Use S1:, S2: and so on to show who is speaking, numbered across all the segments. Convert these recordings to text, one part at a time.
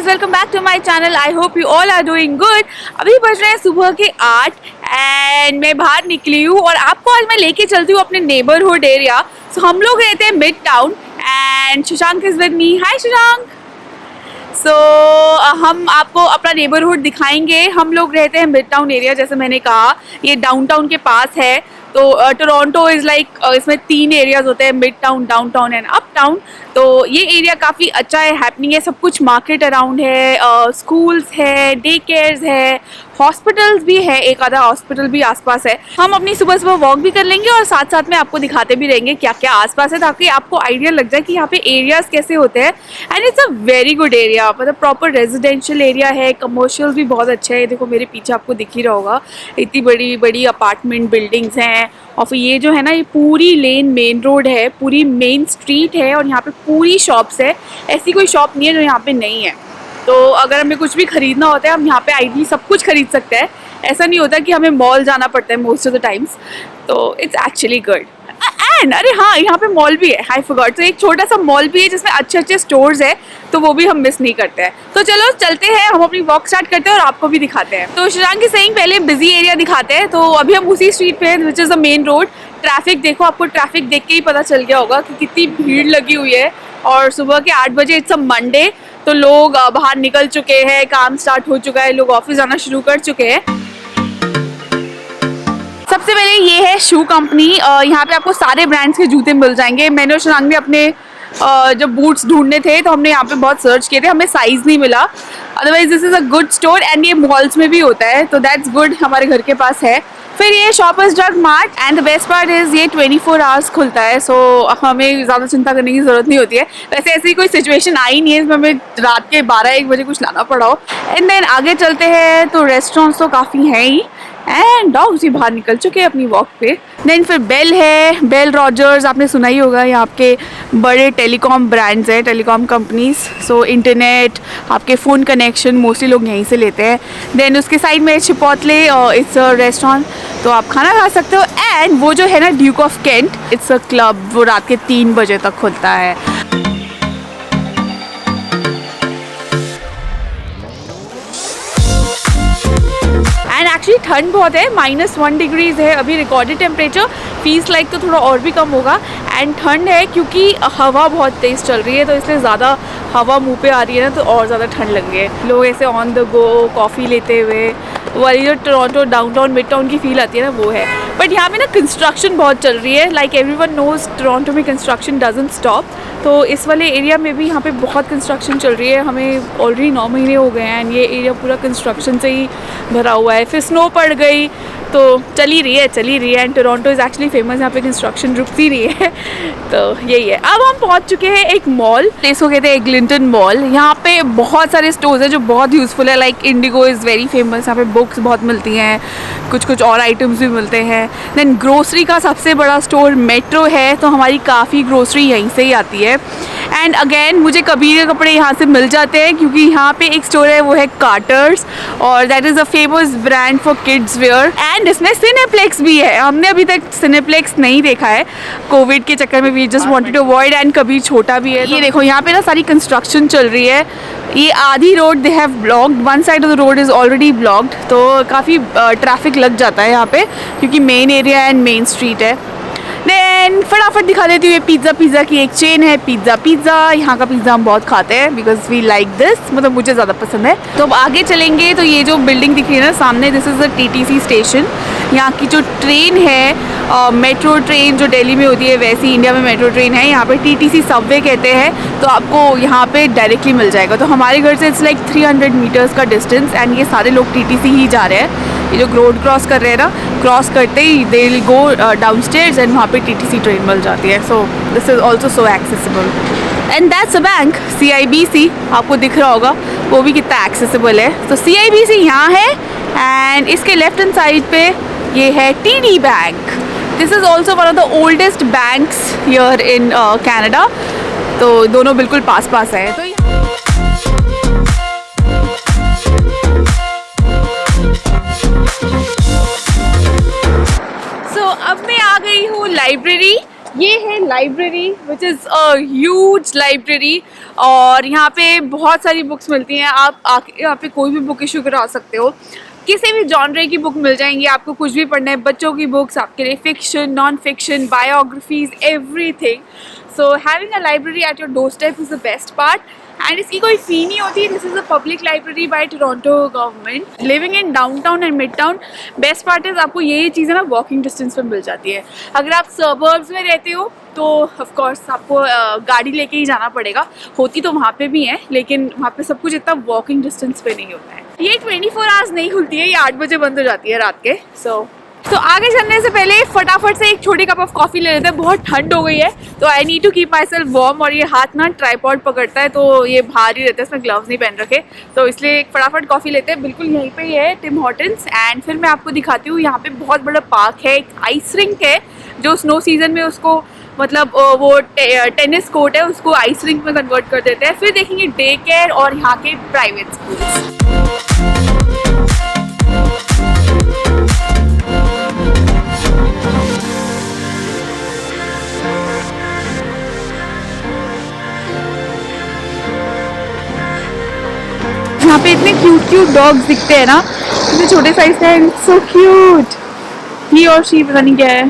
S1: Welcome back to my channel. I hope you all are doing good. अभी बज रहे हैं सुबह के 8 एंड मैं बाहर निकली हूँ और आपको आज मैं लेके चलती हूँ अपने नेबरहुड एरिया। सो हम लोग रहते हैं mid town and Shashank is with me. Hi Shashank. So हम आपको अपना नेबरहुड दिखाएंगे। हम लोग रहते हैं मिड टाउन एरिया, जैसे मैंने कहा ये डाउनटाउन के पास है। तो टोरंटो इज़ लाइक इसमें 3 एरियाज होते हैं, mid town, downtown and up town. तो ये एरिया काफ़ी अच्छा है, हैपनिंग है, सब कुछ मार्केट अराउंड है, स्कूल्स है, डे केयर्स है, हॉस्पिटल्स भी है, एक आधा हॉस्पिटल भी आसपास है। हम अपनी सुबह सुबह वॉक भी कर लेंगे और साथ साथ में आपको दिखाते भी रहेंगे क्या क्या आसपास है, ताकि आपको आइडिया लग जाए कि यहाँ पे एरियाज कैसे होते हैं। And it's a very good area, मतलब प्रॉपर रेजिडेंशियल एरिया है, कमर्शियल भी बहुत अच्छा है। देखो मेरे पीछे आपको दिख ही रहा होगा, इतनी बड़ी बड़ी अपार्टमेंट बिल्डिंग्स हैं। और फिर ये जो है ना, ये पूरी लेन मेन रोड है, पूरी मेन स्ट्रीट है और यहाँ पे पूरी शॉप्स है। ऐसी कोई शॉप नहीं है जो यहाँ पे नहीं है। तो अगर हमें कुछ भी खरीदना होता है हम यहाँ पे आइडली सब कुछ खरीद सकते हैं। ऐसा नहीं होता कि हमें मॉल जाना पड़ता है मोस्ट ऑफ द टाइम्स। तो इट्स एक्चुअली गुड। एंड अरे हाँ, यहाँ पे मॉल भी है, आई फॉरगॉट। तो एक छोटा सा मॉल भी है जिसमें अच्छे अच्छे स्टोर्स है, तो वो भी हम मिस नहीं करते हैं। तो चलो चलते हैं, हम अपनी वॉक स्टार्ट करते हैं और आपको भी दिखाते हैं। तो शशांक की सेइंग पहले बिजी एरिया दिखाते हैं। तो अभी हम उसी स्ट्रीट पे हैं which is the main road. Traffic देखो, आपको ट्रैफिक देख के ही पता चल गया होगा कि कितनी भीड़ लगी हुई है। और सुबह के 8 बजे, इट्स अ मंडे, तो लोग बाहर निकल चुके हैं, काम स्टार्ट हो चुका है, लोग ऑफिस आना शुरू कर चुके हैं। सबसे पहले ये है शू कंपनी। यहाँ पे आपको सारे ब्रांड्स के जूते मिल जाएंगे। मैंने और शशांक ने अपने जब बूट्स ढूंढने थे तो हमने यहाँ पे बहुत सर्च किए थे, हमें साइज़ नहीं मिला। Otherwise this is a good store and ये मॉल्स में भी होता है, तो दैट्स गुड, हमारे घर के पास है। फिर ये shoppers drug mart and the best part is ये 24 आवर्स खुलता है। सो हमें ज़्यादा चिंता करने की ज़रूरत नहीं होती है। वैसे ऐसी कोई सिचुएशन आई नहीं है इसमें हमें रात के 12-1 बजे कुछ लाना पड़ा हो। एंड देन आगे चलते हैं तो रेस्टोरेंट्स तो काफ़ी हैं ही एंड डॉग्स भी बाहर निकल चुके हैं अपनी वॉक पे। देन फिर बेल है, बेल रॉजर्स आपने सुना ही होगा, यहाँ आपके बड़े टेलीकॉम ब्रांड्स हैं, टेलीकॉम कंपनीज। सो इंटरनेट, आपके फ़ोन कनेक्शन मोस्टली लोग यहीं से लेते हैं। देन उसके साइड में चिपोटले इट्स अ रेस्टोरेंट, तो आप खाना खा सकते हो। एंड वो जो है ना Duke of Kent, it's a club, वो रात के 3 बजे तक खुलता है। एंड एक्चुअली ठंड बहुत है, -1 डिग्रीज़ है अभी रिकॉर्डेड टेम्परेचर। फील्स लाइक तो थोड़ा और भी कम होगा। एंड ठंड है क्योंकि हवा बहुत तेज़ चल रही है, तो इसलिए ज़्यादा हवा मुंह पे आ रही है ना, तो और ज़्यादा ठंड लग रही है। लोग ऐसे ऑन द गो कॉफ़ी लेते हुए, वाली जो टोरंटो डाउनटाउन मिड टाउन की फील आती है ना, वो है। बट यहाँ पे ना कंस्ट्रक्शन बहुत चल रही है, लाइक एवरीवन नोज टोरंटो में कंस्ट्रक्शन डजंट स्टॉप। तो इस वाले एरिया में भी यहाँ पे बहुत कंस्ट्रक्शन चल रही है। हमें ऑलरेडी 9 महीने हो गए हैं एंड ये एरिया पूरा कंस्ट्रक्शन से ही भरा हुआ है। फिर स्नो पड़ गई तो चल ही रही है। And Toronto is actually famous, यहाँ पे कंस्ट्रक्शन रुकती नहीं है। तो यही है। अब हम पहुँच चुके हैं एक मॉल, प्लेस को कहते हैं एग्लिंटन मॉल। यहाँ पे बहुत सारे स्टोर्स हैं जो बहुत यूज़फुल है, like Indigo is very famous, यहाँ पे बुक्स बहुत मिलती हैं, कुछ और आइटम्स भी मिलते हैं। देन ग्रोसरी का सबसे बड़ा स्टोर मेट्रो है, तो हमारी काफ़ी ग्रोसरी यहीं से ही आती है। एंड अगेन मुझे कबीर के कपड़े यहाँ से मिल जाते हैं क्योंकि यहाँ पे एक स्टोर है, वो है कार्टर्स, और that is a famous brand for kids where. And इसमें सिनेप्लेक्स भी है। हमने अभी तक सिनेप्लेक्स नहीं देखा है, कोविड के चक्कर में we just wanted to avoid. And Kabir छोटा भी है। ये देखो यहाँ पे ना सारी कंस्ट्रक्शन चल रही है। ये आधी road they have blocked, one side of the road is already blocked, तो काफ़ी ट्रैफिक लग जाता है यहाँ पे क्योंकि main area and main street है। देन फटाफट दिखा देती हूँ, ये पिज़्ज़ा की एक चेन है, पिज़्ज़ा। यहाँ का पिज़्ज़ा हम बहुत खाते हैं बिकॉज वी लाइक दिस, मतलब मुझे ज़्यादा पसंद है। तो अब आगे चलेंगे तो ये जो बिल्डिंग दिख रही है ना सामने, this is the TTC station. यहाँ की जो ट्रेन है, मेट्रो ट्रेन जो दिल्ली में होती है वैसी इंडिया में मेट्रो ट्रेन है। यहाँ पे TTC सबवे कहते हैं, तो आपको यहाँ पे डायरेक्टली मिल जाएगा। तो हमारे घर से इट्स लाइक 300 मीटर्स का डिस्टेंस एंड ये सारे लोग TTC ही जा रहे हैं। ये जो रोड क्रॉस कर रहे हैं ना, क्रॉस करते ही they will go down stairs and वहाँ पे TTC ट्रेन मिल जाती है। So this is also so accessible. And that's a bank, CIBC, आपको दिख रहा होगा वो भी कितना एक्सेसिबल है। तो CIBC यहाँ है एंड इसके लेफ्ट हैंड साइड पे ये है TD bank. This is also one of the oldest banks here in Canada. तो दोनों बिल्कुल पास है। तो अब मैं आ गई हूँ लाइब्रेरी। ये है library which is a huge library और यहाँ पे बहुत सारी बुक्स मिलती हैं। आप आके यहाँ पे कोई भी बुक इशू करा सकते हो, किसी भी जॉनरे की बुक मिल जाएंगी आपको। कुछ भी पढ़ना है, बच्चों की बुक्स आपके लिए, fiction, non fiction, biographies, everything. So having a library at your doorstep is the best part and इसकी कोई फ़ी नहीं होती। This is a public library by Toronto government. Living in downtown and midtown, best part is आपको ये चीज़ें ना walking distance पे मिल जाती है। अगर आप सबर्ब्स में रहते हो तो ऑफ कोर्स आपको गाड़ी लेके ही जाना पड़ेगा। होती तो वहाँ पे भी है लेकिन वहाँ पे सब कुछ इतना वॉकिंग डिस्टेंस पे नहीं होता है। ये 24 आवर्स नहीं खुलती है, ये 8 बजे बंद हो जाती है रात के। तो आगे चलने से पहले फटाफट से एक छोटी कप ऑफ कॉफ़ी ले लेते हैं। बहुत ठंड हो गई है तो I need to keep myself warm और ये हाथ ना ट्राईपॉड पकड़ता है तो ये भारी रहता है, इसमें ग्लव्स नहीं पहन रखे, तो इसलिए एक फटाफट कॉफ़ी लेते हैं। बिल्कुल यहीं पे ही है टिम हॉर्टन्स एंड फिर मैं आपको दिखाती हूँ। यहाँ पे बहुत बड़ा पार्क है, एक आइस रिंक है जो स्नो सीजन में उसको मतलब वो टेनिस कोर्ट है उसको आइस रिंक में कन्वर्ट कर देते हैं। फिर देखेंगे डे केयर और यहाँ के प्राइवेट स्कूल्स। यहाँ पे इतने क्यूट क्यूट डॉग्स दिखते हैं ना, इतने छोटे साइज के हैं, सो क्यूट। ही और शी पता नहीं क्या है।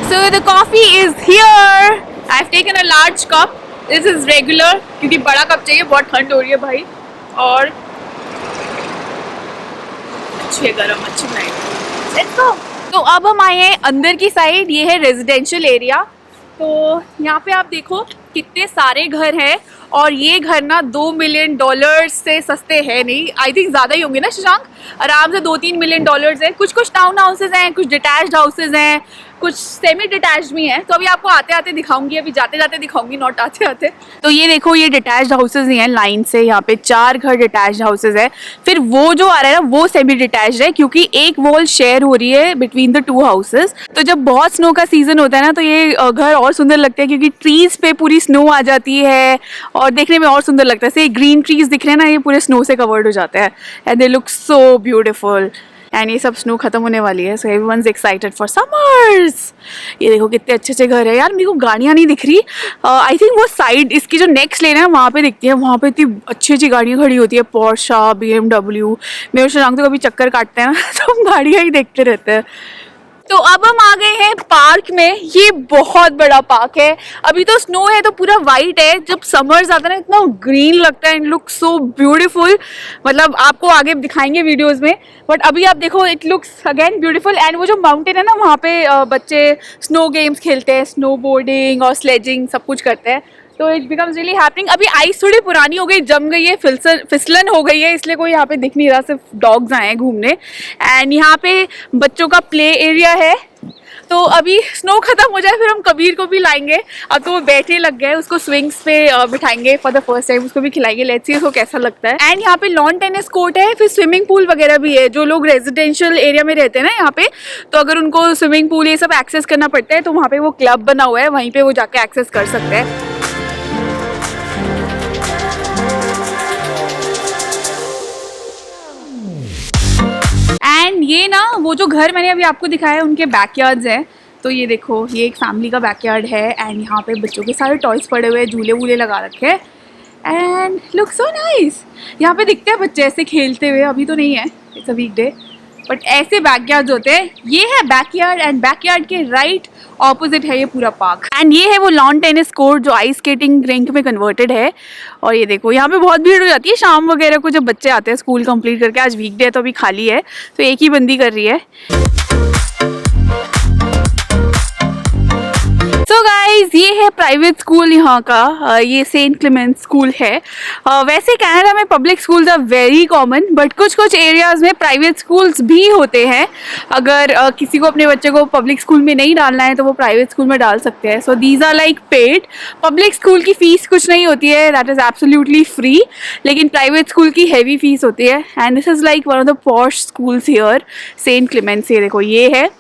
S1: So the coffee is here. I've taken a large cup. This is regular क्योंकि बड़ा कप चाहिए, बहुत ठंड हो रही है भाई। और अच्छी है गरम, अच्छी बनाई। Let's go. तो अब हम आए हैं अंदर की साइड, ये है रेजिडेंशियल एरिया। तो यहाँ पे आप देखो कितने सारे घर हैं और ये घर ना $2 मिलियन से सस्ते हैं नहीं, आई थिंक ज़्यादा ही होंगे ना शशांक, आराम से $2-3 मिलियन है। कुछ कुछ टाउन हाउसेज हैं, कुछ डिटैच्ड हाउसेज हैं, कुछ सेमी डिटैच्ड भी हैं। तो अभी आपको आते आते दिखाऊंगी, अभी जाते जाते दिखाऊंगी, नॉट आते आते। तो ये देखो ये डिटैच्ड हाउसेज ही हैं लाइन से, यहाँ पे 4 घर डिटैच्ड हाउसेज है। फिर वो जो आ रहा है ना वो सेमी डिटैच्ड है क्योंकि एक वॉल शेयर हो रही है बिटवीन द 2 हाउसेज। तो जब बहुत स्नो का सीजन होता है ना तो ये घर और सुंदर लगते हैं क्योंकि ट्रीज पे पूरी स्नो आ जाती है और देखने में और सुंदर लगता है। से ग्रीन ट्रीज दिख रहे हैं ना, ये पूरे स्नो से कवर्ड हो जाते हैं and they look so beautiful. And ये सब स्नो खत्म होने वाली है सो एवरीवनस एक्साइटेड फॉर समर्स। ये देखो कितने अच्छे अच्छे घर है यार। मेरे को गाड़ियाँ नहीं दिख रही, आई थिंक वो साइड इसकी जो नेक्स्ट लेन है वहाँ पे दिखती है। वहाँ पे इतनी अच्छी अच्छी गाड़ियाँ खड़ी होती है, पोर्शा, BMW। मेरे शशांक तो कभी चक्कर काटते हैं ना तो हम गाड़ियाँ ही देखते रहते हैं। तो अब हम आ गए हैं पार्क में। ये बहुत बड़ा पार्क है, अभी तो स्नो है तो पूरा वाइट है, जब समर्स आता है ना इतना ग्रीन लगता है एंड लुक सो ब्यूटीफुल। मतलब आपको आगे दिखाएंगे वीडियोस में, बट अभी आप देखो it looks again beautiful. And वो जो माउंटेन है ना वहाँ पे बच्चे स्नो गेम्स खेलते हैं, स्नो बोर्डिंग और स्लेजिंग सब कुछ करते हैं, तो इट बिकम्स रियली हैपनिंग। अभी आइस थोड़ी पुरानी हो गई, जम गई है, फिसलन हो गई है, इसलिए कोई यहाँ पे दिख नहीं रहा, सिर्फ डॉग्स आए हैं घूमने। एंड यहाँ पे बच्चों का प्ले एरिया है। तो अभी स्नो खत्म हो जाए फिर हम कबीर को भी लाएंगे। अब तो वो बैठे लग गए, उसको स्विंग्स पे बिठाएंगे फॉर द फर्स्ट टाइम, उसको भी खिलाएंगे, लेट्स सी उसको कैसा लगता है। एंड यहाँ पे लॉन टेनिस कोर्ट है, फिर स्विमिंग पूल वगैरह भी है। जो लोग रेजिडेंशियल एरिया में रहते हैं ना यहाँ पे, तो अगर उनको स्विमिंग पूल ये सब एक्सेस करना पड़ता है तो वहाँ पे वो क्लब बना हुआ है, वहीं पे वो जाके एक्सेस कर सकते हैं। एंड ये ना वो जो घर मैंने अभी आपको दिखाया है उनके बैकयार्ड्स हैं। तो ये देखो ये एक फैमिली का बैकयार्ड है एंड यहाँ पे बच्चों के सारे टॉयज पड़े हुए हैं, झूले वूले लगा रखे हैं एंड लुक सो नाइस। यहाँ पे दिखते हैं बच्चे ऐसे खेलते हुए, अभी तो नहीं है, इट्स अ वीकडे, बट ऐसे बैकयार्ड होते हैं। ये है बैकयार्ड एंड बैकयार्ड के राइट ऑपोजिट है ये पूरा पार्क। एंड ये है वो लॉन टेनिस कोर्ट जो आइस स्केटिंग रिंक में कन्वर्टेड है। और ये देखो यहाँ पे बहुत भीड़ हो जाती है शाम वगैरह को जब बच्चे आते हैं स्कूल कंप्लीट करके। आज वीकडे है तो अभी खाली है, तो एक ही बंदी कर रही है। सो गाइज ये है प्राइवेट स्कूल यहाँ का, ये सेंट क्लेमेंट स्कूल है। वैसे कनाडा में public schools are very common, but कुछ कुछ एरियाज़ में प्राइवेट स्कूल्स भी होते हैं। अगर किसी को अपने बच्चे को पब्लिक स्कूल में नहीं डालना है तो वो प्राइवेट स्कूल में डाल सकते हैं। So these are like paid. Public school की फ़ीस कुछ नहीं होती है, दैट इज़ एब्सोल्युटली फ्री, लेकिन प्राइवेट स्कूल की हैवी फीस होती है। And this is like one of the posh schools here, Saint Clement's. ये देखो ये है।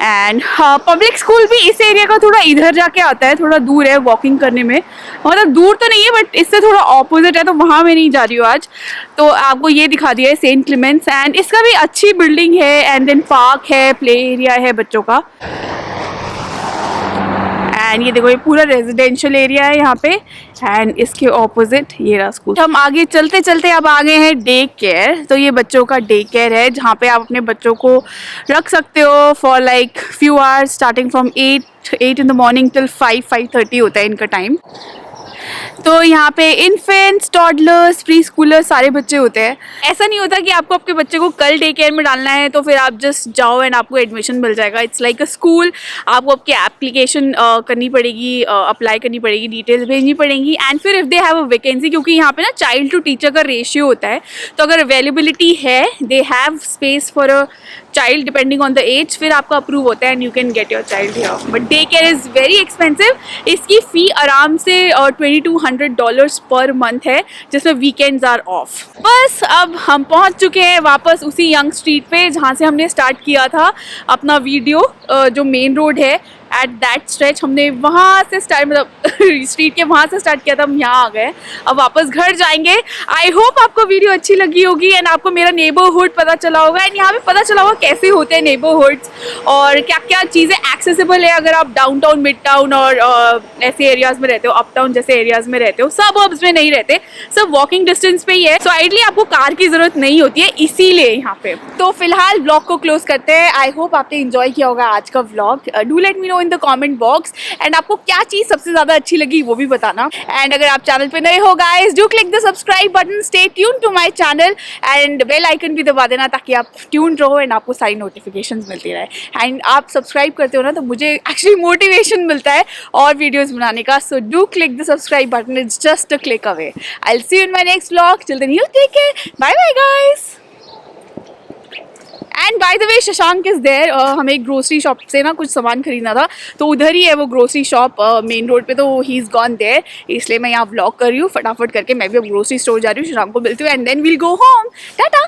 S1: एंड पब्लिक स्कूल भी इस एरिया का थोड़ा इधर जाके आता है, थोड़ा दूर है वॉकिंग करने में, मतलब दूर तो नहीं है बट इससे थोड़ा ऑपोजिट है, तो वहाँ मैं नहीं जा रही हूँ आज। तो आपको ये दिखा दिया है सेंट क्लेमेंट्स एंड इसका भी अच्छी बिल्डिंग है एंड देन पार्क है, प्ले एरिया है बच्चों का। एंड ये देखो ये पूरा रेजिडेंशियल एरिया है यहाँ पे, एंड इसके ऑपोजिट ये रहा स्कूल। हम आगे चलते चलते अब आ गए हैं डे केयर। तो ये बच्चों का डे केयर है जहाँ पे आप अपने बच्चों को रख सकते हो for like few hours, starting from 8 in the morning till 5:30 होता है इनका टाइम। तो यहाँ पे इन्फेंट्स, टॉडलर्स, प्री स्कूलर्स सारे बच्चे होते हैं। ऐसा नहीं होता कि आपको आपके बच्चे को कल डे केयर में डालना है तो फिर आप जस्ट जाओ एंड आपको एडमिशन मिल जाएगा। It's like a school. आपको आपकी एप्लीकेशन करनी पड़ेगी, अप्लाई करनी पड़ेगी, डिटेल्स भेजनी पड़ेंगी, एंड फिर if they have a vacancy, क्योंकि यहाँ पे ना चाइल्ड टू टीचर का रेशियो होता है, तो अगर अवेलेबिलिटी है, they have space for a child depending on the age, फिर आपका अप्रूव होता है and you can get your child here. But daycare is very expensive. इसकी फ़ी आराम से $2200 पर मंथ है, जिसमें वीकेंड्स आर ऑफ। बस अब हम पहुंच चुके हैं वापस उसी यंग स्ट्रीट पे जहाँ से हमने स्टार्ट किया था अपना वीडियो। जो मेन रोड है एट दैट स्ट्रेच, हमने वहाँ से स्टार्ट, मतलब स्ट्रीट के वहाँ से स्टार्ट किया था, हम यहाँ आ गए। अब वापस घर जाएंगे। आई होप आपको वीडियो अच्छी लगी होगी एंड आपको मेरा नेबरहुड पता चला होगा, एंड यहाँ पे पता चला होगा कैसे होते हैं नेबरहुड्स और क्या क्या चीज़ें एक्सेसिबल है अगर आप डाउनटाउन, मिड टाउन और ऐसे एरियाज़ में रहते हो, अपटाउन जैसे एरियाज़ में रहते हो, सबर्ब्स में नहीं रहते, सब वॉकिंग डिस्टेंस पे ही है। सो आइडली आपको कार की ज़रूरत नहीं होती है, इसीलिए यहाँ पे। तो फिलहाल ब्लॉग को क्लोज करते हैं। आई होप आपने इंजॉय किया होगा आज का vlog. Do let me know in the comment box, and आपको क्या चीज़ सबसे ज़्यादा अच्छी लगी वो भी बताना। एंड अगर आप चैनल पे नए हो guys, do click the subscribe button, stay tune to my channel, and bell icon भी दबा देना ताकि आप ट्यून रहो एंड आपको सारी नोटिफिकेशंस मिलती रहे। एंड आप सब्सक्राइब करते हो ना तो मुझे एक्चुअली मोटिवेशन मिलता है और वीडियोज़ बनाने का। So do click the subscribe button, it's just a click away. I will see you in my next vlog. Till then you take care, bye bye guys. And by the way Shashank is there. हमें एक grocery shop से ना कुछ सामान खरीदना था, तो उधर ही है वो ग्रोसरी शॉप मेन रोड पे, तो ही इज़ गॉन देयर, इसलिए मैं यहाँ व्लॉग कर रही हूँ फटाफट करके। मैं भी अब ग्रोसरी स्टोर जा रही हूँ, शशांक को मिलती हूँ and then we'll go home. Tata.